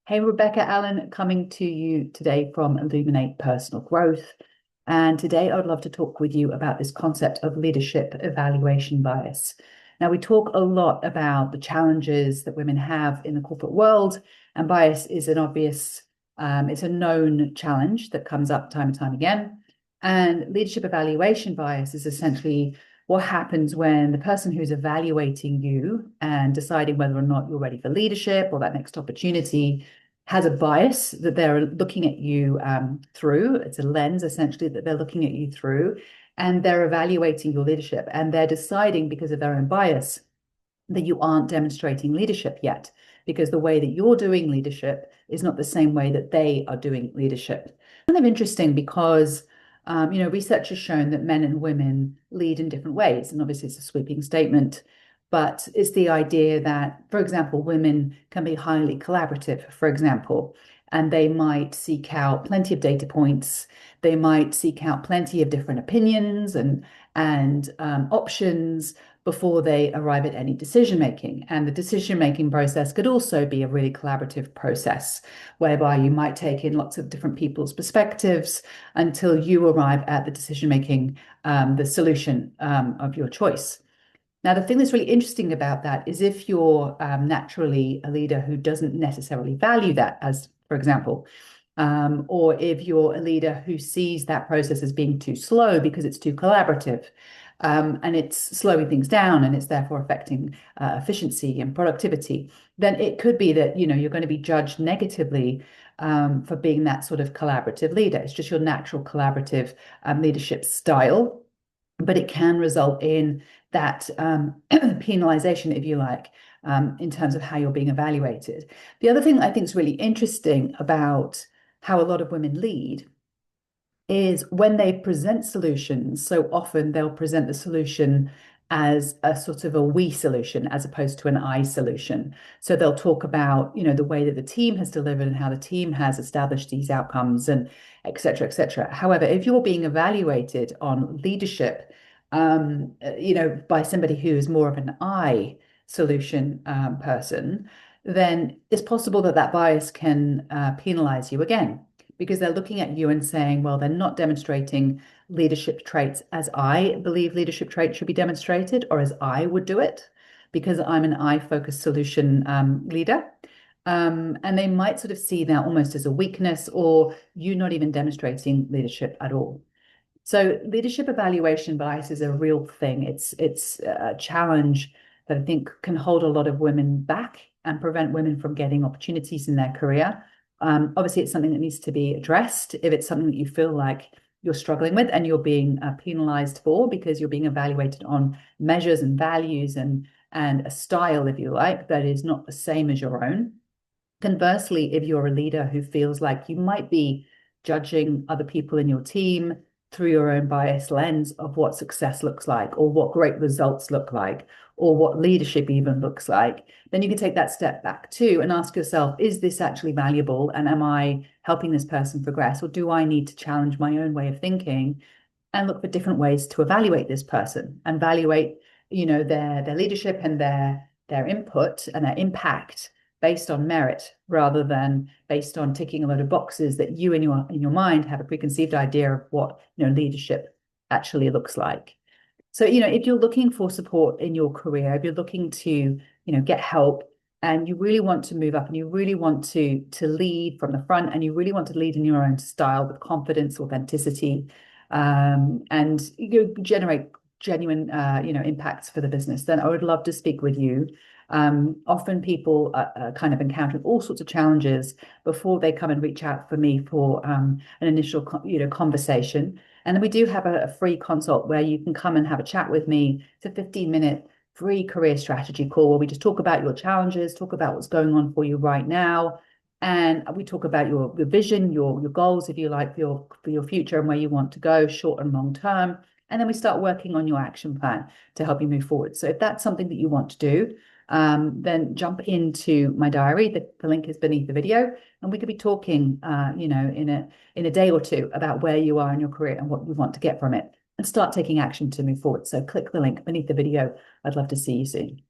Hey, Rebecca Allen, coming to you today from Illuminate Personal Growth. And today I would love to talk with you about this concept of leadership evaluation bias. Now, we talk a lot about the challenges that women have in the corporate world, and bias is an obvious, it's a known challenge that comes up time and time again. And leadership evaluation bias is essentially what happens when the person who's evaluating you and deciding whether or not you're ready for leadership or that next opportunity has a bias that they're looking at you through. It's a lens essentially that they're looking at you through, and they're evaluating your leadership, and they're deciding because of their own bias that you aren't demonstrating leadership yet, because the way that you're doing leadership is not the same way that they are doing leadership. Kind of interesting because research has shown that men and women lead in different ways, and obviously it's a sweeping statement. But it's the idea that, for example, women can be highly collaborative, for example, and they might seek out plenty of data points. They might seek out plenty of different opinions and options before they arrive at any decision making. And the decision making process could also be a really collaborative process, whereby you might take in lots of different people's perspectives until you arrive at the decision making, the solution of your choice. Now, the thing that's really interesting about that is if you're naturally a leader who doesn't necessarily value that, as for example, or if you're a leader who sees that process as being too slow because it's too collaborative, and it's slowing things down and it's therefore affecting efficiency and productivity, then it could be that you're going to be judged negatively for being that sort of collaborative leader. It's just your natural collaborative leadership style, but it can result in that penalization, if you like, in terms of how you're being evaluated. The other thing I think is really interesting about how a lot of women lead is when they present solutions, so often they'll present the solution as a sort of a we solution as opposed to an I solution. So they'll talk about, the way that the team has delivered and how the team has established these outcomes and et cetera, et cetera. However, if you're being evaluated on leadership, by somebody who is more of an I solution person, then it's possible that that bias can penalize you again, because they're looking at you and saying, well, they're not demonstrating leadership traits as I believe leadership traits should be demonstrated, or as I would do it, because I'm an I-focused solution leader. And they might sort of see that almost as a weakness, or you not even demonstrating leadership at all. So leadership evaluation bias is a real thing. It's a challenge that I think can hold a lot of women back and prevent women from getting opportunities in their career. Obviously, it's something that needs to be addressed. If it's something that you feel like you're struggling with and you're being penalized for because you're being evaluated on measures and values and a style, if you like, that is not the same as your own. Conversely, if you're a leader who feels like you might be judging other people in your team through your own bias lens of what success looks like, or what great results look like, or what leadership even looks like, then you can take that step back too and ask yourself, is this actually valuable? And am I helping this person progress? Or do I need to challenge my own way of thinking and look for different ways to evaluate this person and evaluate, their leadership and their input and their impact based on merit rather than based on ticking a load of boxes that you in your mind have a preconceived idea of what leadership actually looks like. So if you're looking for support in your career, if you're looking to get help, and you really want to move up and you really want to lead from the front, and you really want to lead in your own style with confidence, authenticity, and generate genuine impacts for the business, then I would love to speak with you. Often people are kind of encountering all sorts of challenges before they come and reach out for me for an initial conversation. And then we do have a free consult where you can come and have a chat with me. It's a 15-minute free career strategy call where we just talk about your challenges, talk about what's going on for you right now. And we talk about your vision, your goals, if you like, for your future and where you want to go, short and long term. And then we start working on your action plan to help you move forward. So if that's something that you want to do, then jump into my diary. The link is beneath the video, and we could be talking, in a day or two about where you are in your career and what you want to get from it, and start taking action to move forward. So click the link beneath the video. I'd love to see you soon.